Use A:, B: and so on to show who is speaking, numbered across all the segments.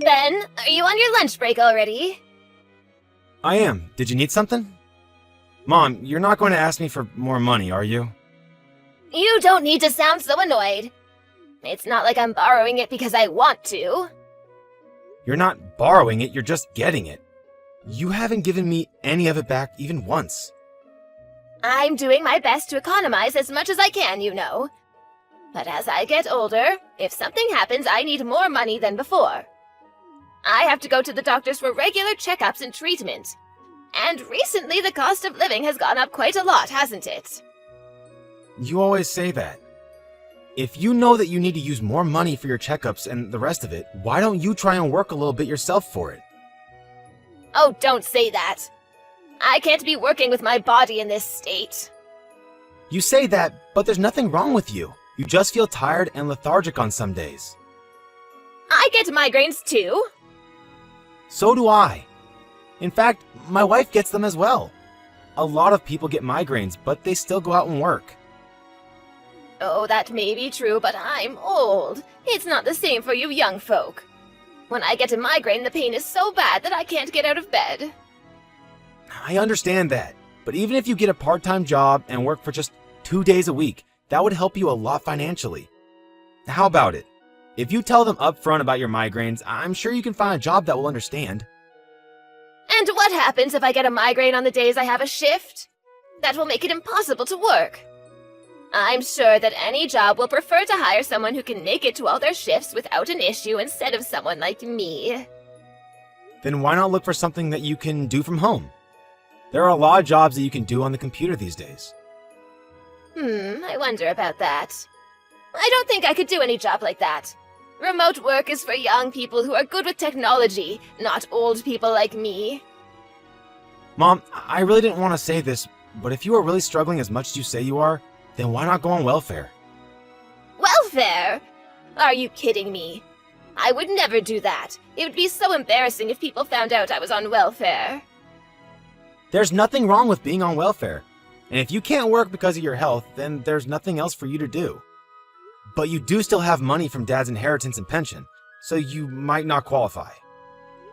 A: Ben, are you on your lunch break already?
B: I am. Did you need something? Mom, you're not going to ask me for more money, are you?
A: You don't need to sound so annoyed. It's not like I'm borrowing it because I want to.
B: You're not borrowing it, you're just getting it. You haven't given me any of it back even once.
A: I'm doing my best to economize as much as I can, you know. But as I get older, if something happens, I need more money than before. I have to go to the doctors for regular checkups and treatment. And recently the cost of living has gone up quite a lot, hasn't it?
B: You always say that. If you know that you need to use more money for your checkups and the rest of it, why don't you try and work a little bit yourself for it?
A: Oh, don't say that. I can't be working with my body in this state.
B: You say that, but there's nothing wrong with you. You just feel tired and lethargic on some days.
A: I get migraines too.
B: So do I. In fact, my wife gets them as well. A lot of people get migraines, but they still go out and work.
A: Oh, that may be true, but I'm old. It's not the same for you young folk. When I get a migraine, the pain is so bad that I can't get out of bed.
B: I understand that, but even if you get a part-time job and work for just 2 days a week, that would help you a lot financially. How about it? If you tell them upfront about your migraines, I'm sure you can find a job that will understand.
A: And what happens if I get a migraine on the days I have a shift? That will make it impossible to work. I'm sure that any job will prefer to hire someone who can make it to all their shifts without an issue instead of someone like me.
B: Then why not look for something that you can do from home? There are a lot of jobs that you can do on the computer these days.
A: I wonder about that. I don't think I could do any job like that. Remote work is for young people who are good with technology, not old people like me.
B: Mom, I really didn't want to say this, but if you are really struggling as much as you say you are, then why not go on welfare?
A: Welfare? Are you kidding me? I would never do that. It would be so embarrassing if people found out I was on welfare.
B: There's nothing wrong with being on welfare. And if you can't work because of your health, then there's nothing else for you to do. But you do still have money from Dad's inheritance and pension, so you might not qualify.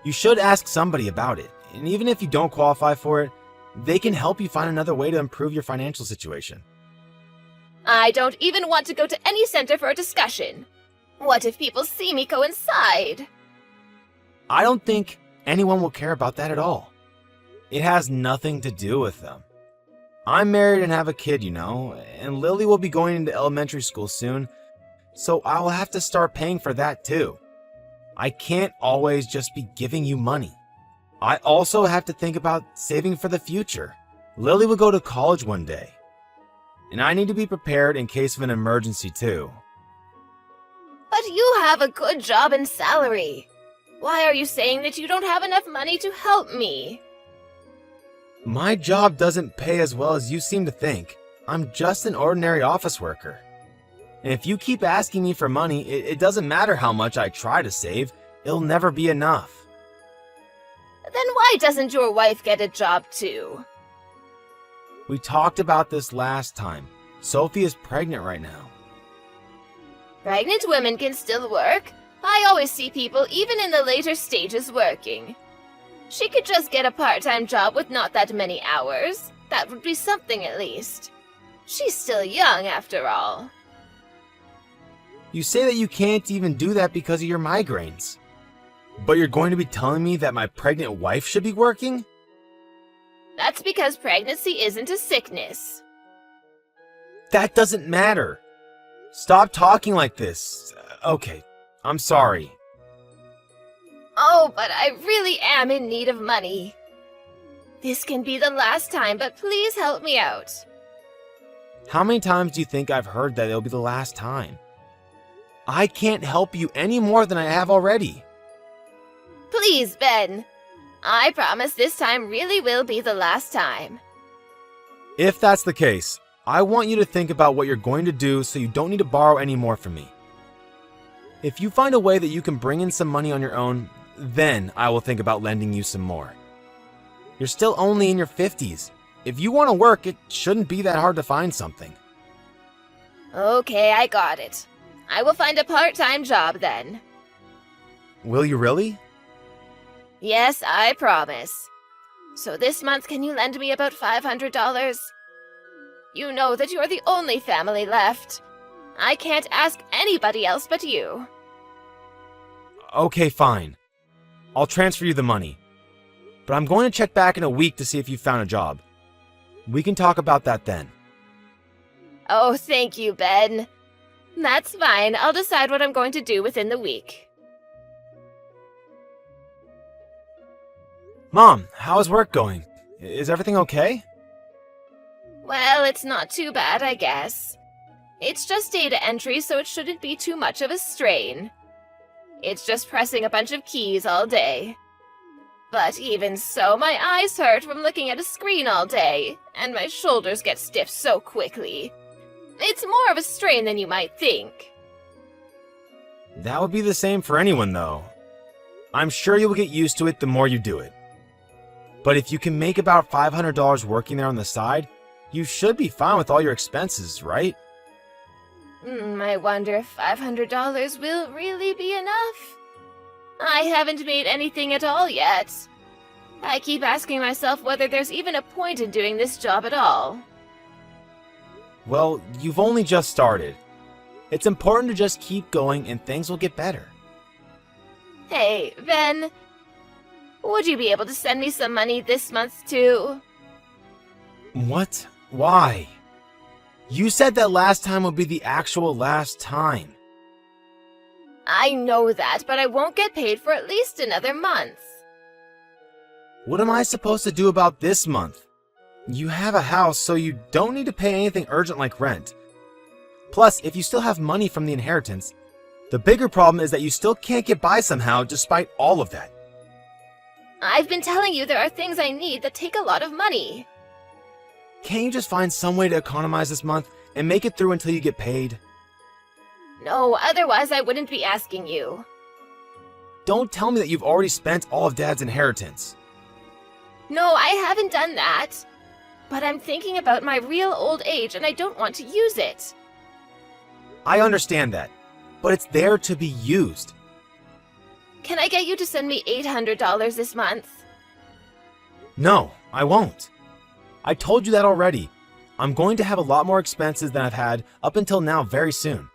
B: You should ask somebody about it, and even if you don't qualify for it, they can help you find another way to improve your financial situation.
A: I don't even want to go to any center for a discussion. What if people see me go inside?
B: I don't think anyone will care about that at all. It has nothing to do with them. I'm married and have a kid, you know, and Lily will be going into elementary school soon, so I'll have to start paying for that too. I can't always just be giving you money. I also have to think about saving for the future. Lily will go to college one day, and I need to be prepared in case of an emergency too.
A: But you have a good job and salary. Why are you saying that you don't have enough money to help me?
B: My job doesn't pay as well as you seem to think. I'm just an ordinary office worker. And if you keep asking me for money, it doesn't matter how much I try to save, it'll never be enough.
A: Then why doesn't your wife get a job too?
B: We talked about this last time. Sophie is pregnant right now.
A: Pregnant women can still work. I always see people even in the later stages working. She could just get a part-time job with not that many hours. That would be something at least. She's still young after all.
B: You say that you can't even do that because of your migraines. But you're going to be telling me that my pregnant wife should be working?
A: That's because pregnancy isn't a sickness.
B: That doesn't matter. Stop talking like this. Okay, I'm sorry.
A: Oh, but I really am in need of money. This can be the last time, but please help me out.
B: How many times do you think I've heard that it'll be the last time? I can't help you any more than I have already.
A: Please, Ben. I promise this time really will be the last time.
B: If that's the case, I want you to think about what you're going to do so you don't need to borrow any more from me. If you find a way that you can bring in some money on your own, then I will think about lending you some more. You're still only in your 50s. If you want to work, it shouldn't be that hard to find something.
A: Okay, I got it. I will find a part-time job then.
B: Will you really?
A: Yes, I promise. So this month, can you lend me about $500? You know that you're the only family left. I can't ask anybody else but you.
B: Okay, fine. I'll transfer you the money. But I'm going to check back in a week to see if you found a job. We can talk about that then.
A: Oh, thank you, Ben. That's fine. I'll decide what I'm going to do within the week.
B: Mom, how is work going? Is everything okay?
A: Well, it's not too bad, I guess. It's just data entry, so it shouldn't be too much of a strain. It's just pressing a bunch of keys all day. But even so, my eyes hurt from looking at a screen all day, and my shoulders get stiff so quickly. It's more of a strain than you might think.
B: That would be the same for anyone, though. I'm sure you'll get used to it the more you do it. But if you can make about $500 working there on the side, you should be fine with all your expenses, right?
A: I wonder if $500 will really be enough. I haven't made anything at all yet. I keep asking myself whether there's even a point in doing this job at all.
B: Well, you've only just started. It's important to just keep going and things will get better.
A: Hey, Ben, would you be able to send me some money this month too?
B: What? Why? You said that last time would be the actual last time.
A: I know that, but I won't get paid for at least another month.
B: What am I supposed to do about this month? You have a house, so you don't need to pay anything urgent like rent. Plus, if you still have money from the inheritance, the bigger problem is that you still can't get by somehow despite all of that.
A: I've been telling you there are things I need that take a lot of money.
B: Can't you just find some way to economize this month and make it through until you get paid?
A: No, otherwise I wouldn't be asking you.
B: Don't tell me that you've already spent all of Dad's inheritance.
A: No, I haven't done that. But I'm thinking about my real old age and I don't want to use it.
B: I understand that, but it's there to be used.
A: Can I get you to send me $800 this month?
B: No, I won't. I told you that already. I'm going to have a lot more expenses than I've had up until now very soon.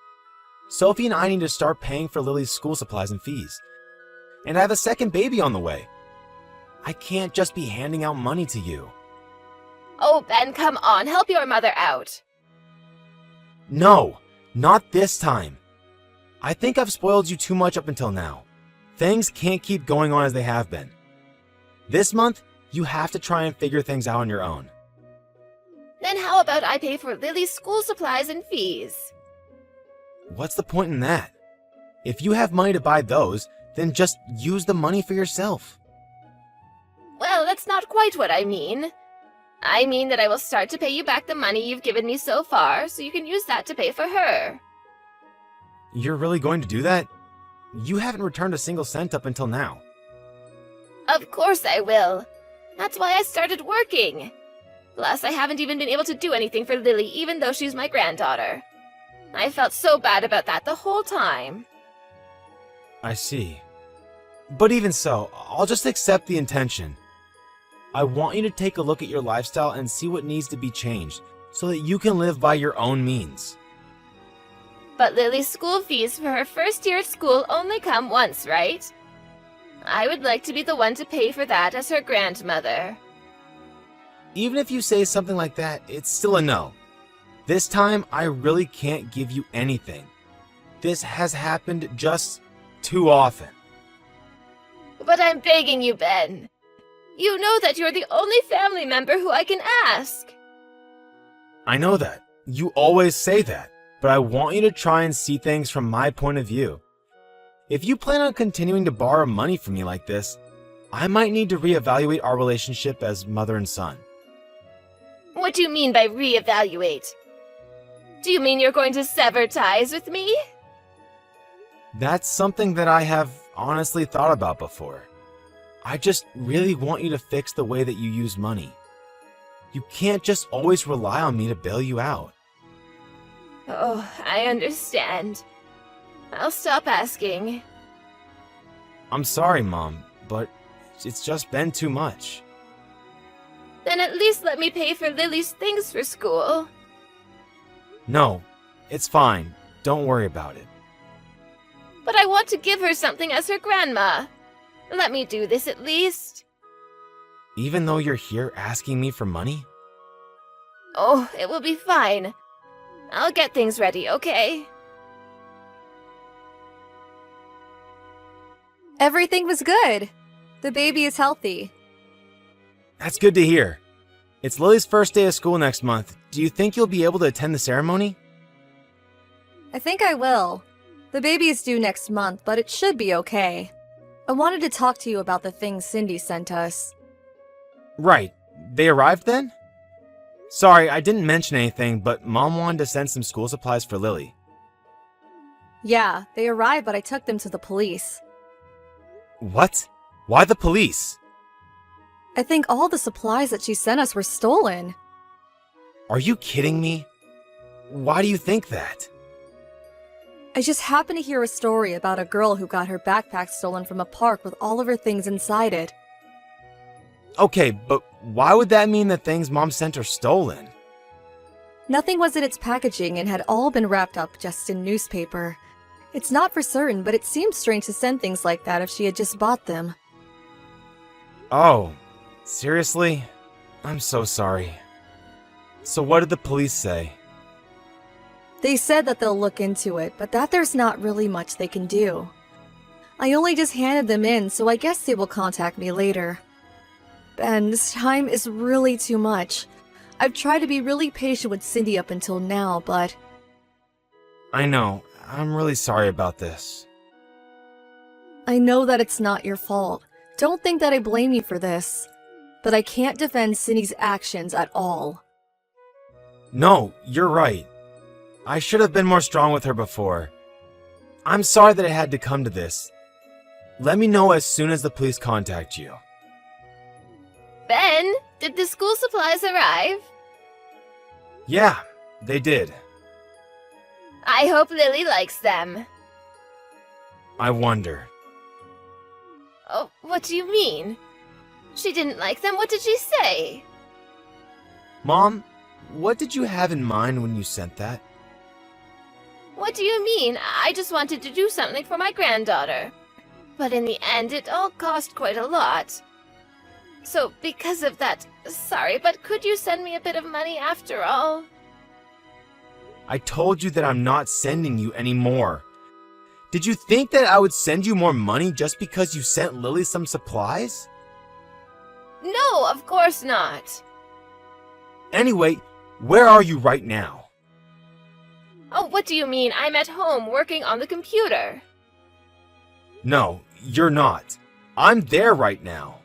B: Sophie and I need to start paying for Lily's school supplies and fees. And I have a second baby on the way. I can't just be handing out money to you.
A: Oh, Ben, come on, help your mother out.
B: No, not this time. I think I've spoiled you too much up until now. Things can't keep going on as they have been. This month, you have to try and figure things out on your own.
A: Then how about I pay for Lily's school supplies and fees?
B: What's the point in that? If you have money to buy those, then just use the money for yourself.
A: Well, that's not quite what I mean. I mean that I will start to pay you back the money you've given me so far, so you can use that to pay for her.
B: You're really going to do that? You haven't returned a single cent up until now.
A: Of course I will. That's why I started working. Plus, I haven't even been able to do anything for Lily, even though she's my granddaughter. I felt so bad about that the whole time.
B: I see. But even so, I'll just accept the intention. I want you to take a look at your lifestyle and see what needs to be changed, so that you can live by your own means.
A: But Lily's school fees for her first year at school only come once, right? I would like to be the one to pay for that as her grandmother.
B: Even if you say something like that, it's still a no. This time, I really can't give you anything. This has happened just too often.
A: But I'm begging you, Ben. You know that you're the only family member who I can ask.
B: I know that. You always say that. But I want you to try and see things from my point of view. If you plan on continuing to borrow money from me like this, I might need to reevaluate our relationship as mother and son.
A: What do you mean by reevaluate? Do you mean you're going to sever ties with me?
B: That's something that I have honestly thought about before. I just really want you to fix the way that you use money. You can't just always rely on me to bail you out.
A: Oh, I understand. I'll stop asking.
B: I'm sorry, Mom, but it's just been too much.
A: Then at least let me pay for Lily's things for school.
B: No, it's fine. Don't worry about it.
A: But I want to give her something as her grandma. Let me do this at least.
B: Even though you're here asking me for money?
A: Oh, it will be fine. I'll get things ready, okay?
C: Everything was good. The baby is healthy.
B: That's good to hear. It's Lily's first day of school next month. Do you think you'll be able to attend the ceremony?
C: I think I will. The baby is due next month, but it should be okay. I wanted to talk to you about the things Cindy sent us.
B: Right. They arrived then? Sorry, I didn't mention anything, but Mom wanted to send some school supplies for Lily.
C: Yeah, they arrived, but I took them to the police.
B: What? Why the police?
C: I think all the supplies that she sent us were stolen.
B: Are you kidding me? Why do you think that?
C: I just happened to hear a story about a girl who got her backpack stolen from a park with all of her things inside it.
B: Okay, but why would that mean the things Mom sent are stolen?
C: Nothing was in its packaging and had all been wrapped up just in newspaper. It's not for certain, but it seems strange to send things like that if she had just bought them.
B: Oh, seriously? I'm so sorry. So what did the police say?
C: They said that they'll look into it, but that there's not really much they can do. I only just handed them in, so I guess they will contact me later. Ben, this time is really too much. I've tried to be really patient with Cindy up until now, but...
B: I know. I'm really sorry about this.
C: I know that it's not your fault. Don't think that I blame you for this. But I can't defend Cindy's actions at all.
B: No, you're right. I should have been more strong with her before. I'm sorry that it had to come to this. Let me know as soon as the police contact you.
A: Ben, did the school supplies arrive?
B: Yeah, they did.
A: I hope Lily likes them.
B: I wonder.
A: Oh, what do you mean? She didn't like them? What did she say?
B: Mom, what did you have in mind when you sent that?
A: What do you mean? I just wanted to do something for my granddaughter. But in the end, it all cost quite a lot. So, because of that, sorry, but could you send me a bit of money after all?
B: I told you that I'm not sending you any more. Did you think that I would send you more money just because you sent Lily some supplies?
A: No, of course not.
B: Anyway, where are you right now?
A: Oh, what do you mean? I'm at home working on the computer.
B: No, you're not. I'm there right now.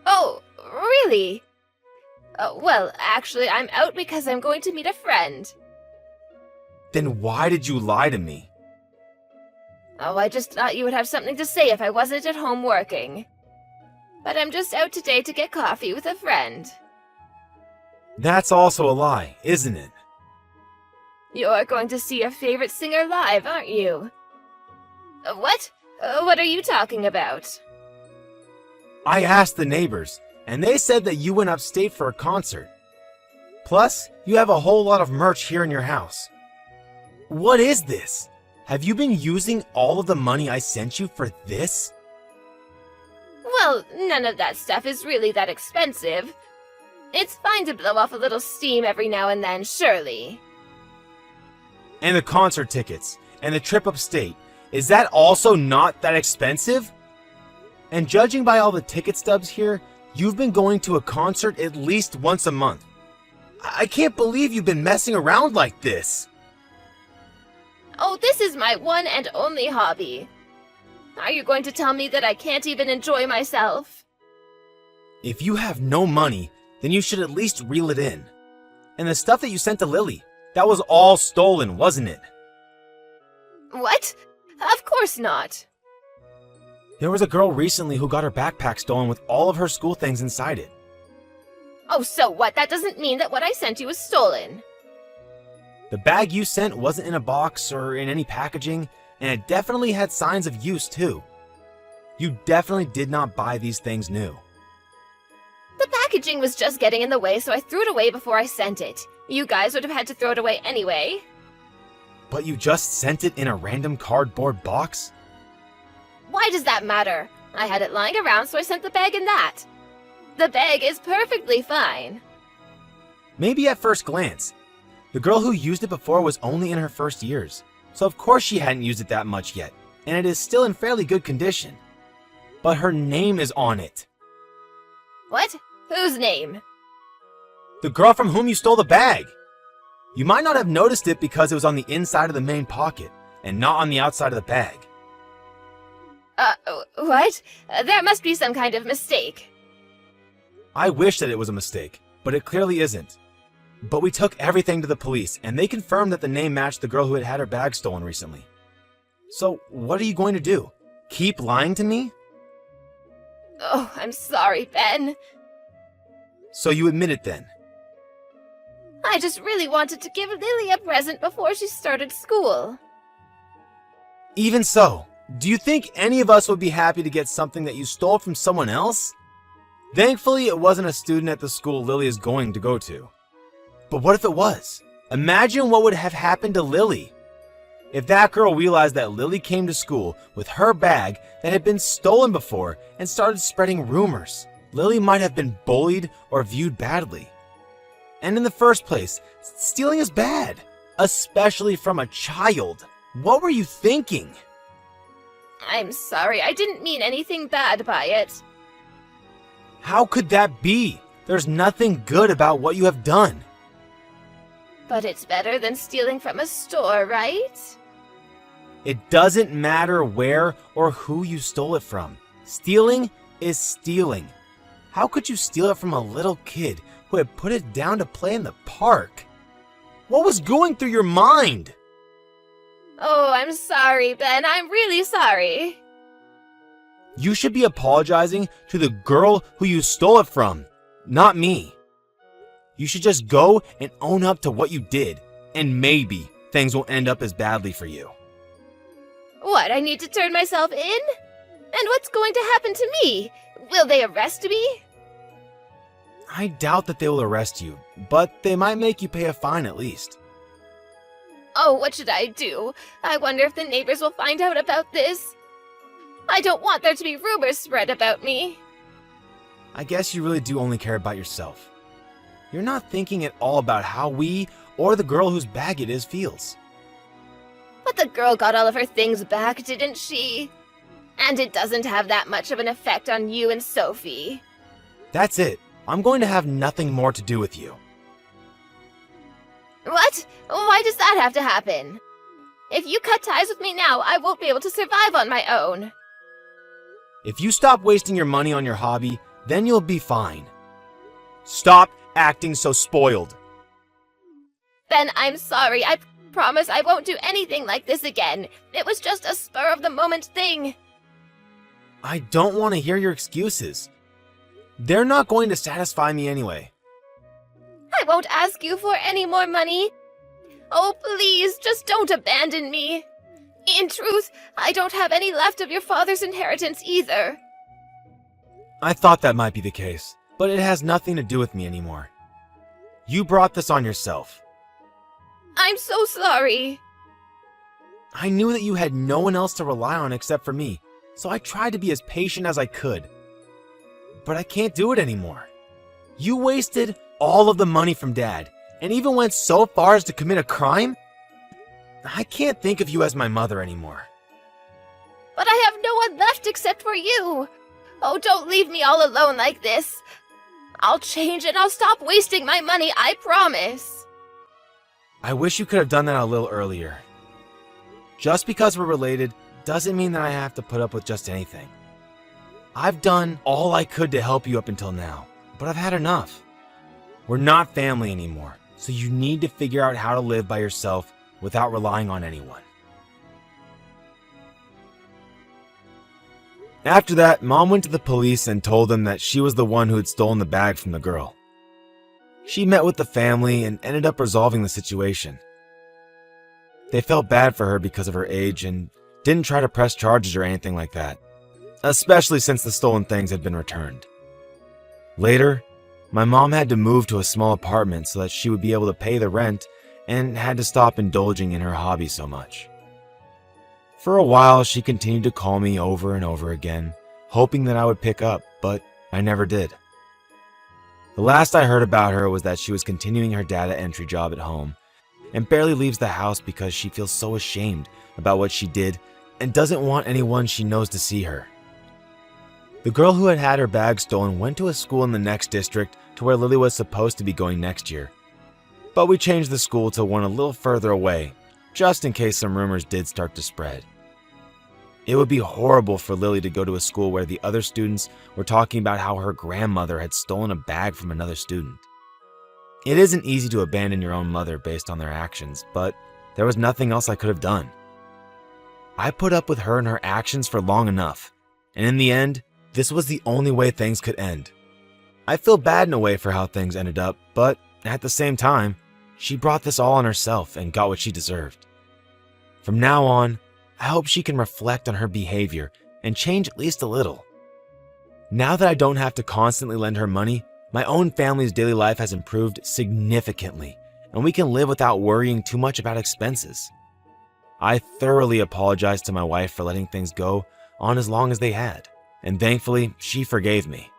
A: Oh, really? Well, actually, I'm out because I'm going to meet a friend.
B: Then why did you lie to me?
A: Oh, I just thought you would have something to say if I wasn't at home working. But I'm just out today to get coffee with a friend.
B: That's also a lie, isn't it?
A: You're going to see your favorite singer live, aren't you? What? What are you talking about?
B: I asked the neighbors, and they said that you went upstate for a concert. Plus, you have a whole lot of merch here in your house. What is this? Have you been using all of the money I sent you for this?
A: Well, none of that stuff is really that expensive. It's fine to blow off a little steam every now and then, surely.
B: And the concert tickets, and the trip upstate, is that also not that expensive? And judging by all the ticket stubs here, you've been going to a concert at least once a month. I can't believe you've been messing around like this.
A: Oh, this is my one and only hobby. Are you going to tell me that I can't even enjoy myself?
B: If you have no money, then you should at least reel it in. And the stuff that you sent to Lily, that was all stolen, wasn't it?
A: What? Of course not.
B: There was a girl recently who got her backpack stolen with all of her school things inside it.
A: Oh, so what? That doesn't mean that what I sent you was stolen.
B: The bag you sent wasn't in a box or in any packaging, and it definitely had signs of use too. You definitely did not buy these things new.
A: The packaging was just getting in the way, so I threw it away before I sent it. You guys would have had to throw it away anyway.
B: But you just sent it in a random cardboard box?
A: Why does that matter? I had it lying around, so I sent the bag in that. The bag is perfectly fine.
B: Maybe at first glance. The girl who used it before was only in her first years, so of course she hadn't used it that much yet, and it is still in fairly good condition. But her name is on it.
A: What? Whose name?
B: The girl from whom you stole the bag. You might not have noticed it because it was on the inside of the main pocket, and not on the outside of the bag.
A: What? There must be some kind of mistake.
B: I wish that it was a mistake, but it clearly isn't. But we took everything to the police, and they confirmed that the name matched the girl who had had her bag stolen recently. So, what are you going to do? Keep lying to me?
A: Oh, I'm sorry, Ben.
B: So you admit it then?
A: I just really wanted to give Lily a present before she started school.
B: Even so, do you think any of us would be happy to get something that you stole from someone else? Thankfully, it wasn't a student at the school Lily is going to go to. But what if it was? Imagine what would have happened to Lily. If that girl realized that Lily came to school with her bag that had been stolen before and started spreading rumors, Lily might have been bullied or viewed badly. And in the first place, stealing is bad, especially from a child. What were you thinking?
A: I'm sorry, I didn't mean anything bad by it.
B: How could that be? There's nothing good about what you have done.
A: But it's better than stealing from a store, right?
B: It doesn't matter where or who you stole it from. Stealing is stealing. How could you steal it from a little kid who had put it down to play in the park? What was going through your mind?
A: Oh, I'm sorry, Ben. I'm really sorry.
B: You should be apologizing to the girl who you stole it from, not me. You should just go and own up to what you did, and maybe things won't end up as badly for you.
A: What, I need to turn myself in? And what's going to happen to me? Will they arrest me?
B: I doubt that they will arrest you, but they might make you pay a fine at least.
A: Oh, what should I do? I wonder if the neighbors will find out about this. I don't want there to be rumors spread about me.
B: I guess you really do only care about yourself. You're not thinking at all about how we or the girl whose bag it is feels.
A: But the girl got all of her things back, didn't she? And it doesn't have that much of an effect on you and Sophie.
B: That's it. I'm going to have nothing more to do with you.
A: What? Why does that have to happen? If you cut ties with me now, I won't be able to survive on my own.
B: If you stop wasting your money on your hobby, then you'll be fine. Stop acting so spoiled.
A: Ben, I'm sorry. I promise I won't do anything like this again. It was just a spur-of-the-moment thing.
B: I don't want to hear your excuses. They're not going to satisfy me anyway.
A: I won't ask you for any more money. Oh, please, just don't abandon me. In truth, I don't have any left of your father's inheritance either.
B: I thought that might be the case, but it has nothing to do with me anymore. You brought this on yourself.
A: I'm so sorry.
B: I knew that you had no one else to rely on except for me, so I tried to be as patient as I could. But I can't do it anymore. You wasted all of the money from Dad, and even went so far as to commit a crime? I can't think of you as my mother anymore.
A: But I have no one left except for you. Oh, don't leave me all alone like this. I'll change and I'll stop wasting my money, I promise.
B: I wish you could have done that a little earlier. Just because we're related doesn't mean that I have to put up with just anything. I've done all I could to help you up until now, but I've had enough. We're not family anymore, so you need to figure out how to live by yourself without relying on anyone. After that, Mom went to the police and told them that she was the one who had stolen the bag from the girl. She met with the family and ended up resolving the situation. They felt bad for her because of her age and didn't try to press charges or anything like that. especially since the stolen things had been returned. Later, my mom had to move to a small apartment so that she would be able to pay the rent and had to stop indulging in her hobby so much. For a while, she continued to call me over and over again, hoping that I would pick up, but I never did. The last I heard about her was that she was continuing her data entry job at home and barely leaves the house because she feels so ashamed about what she did and doesn't want anyone she knows to see her. The girl who had had her bag stolen went to a school in the next district to where Lily was supposed to be going next year. But we changed the school to one a little further away, just in case some rumors did start to spread. It would be horrible for Lily to go to a school where the other students were talking about how her grandmother had stolen a bag from another student. It isn't easy to abandon your own mother based on their actions, but there was nothing else I could have done. I put up with her and her actions for long enough, and in the end, this was the only way things could end. I feel bad in a way for how things ended up, but at the same time, she brought this all on herself and got what she deserved. From now on, I hope she can reflect on her behavior and change at least a little. Now that I don't have to constantly lend her money, my own family's daily life has improved significantly, and we can live without worrying too much about expenses. I thoroughly apologized to my wife for letting things go on as long as they had, and thankfully, she forgave me.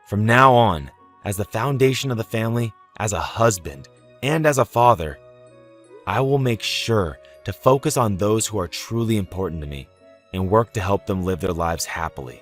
B: From now on, as the foundation of the family, as a husband, and as a father, I will make sure to focus on those who are truly important to me and work to help them live their lives happily.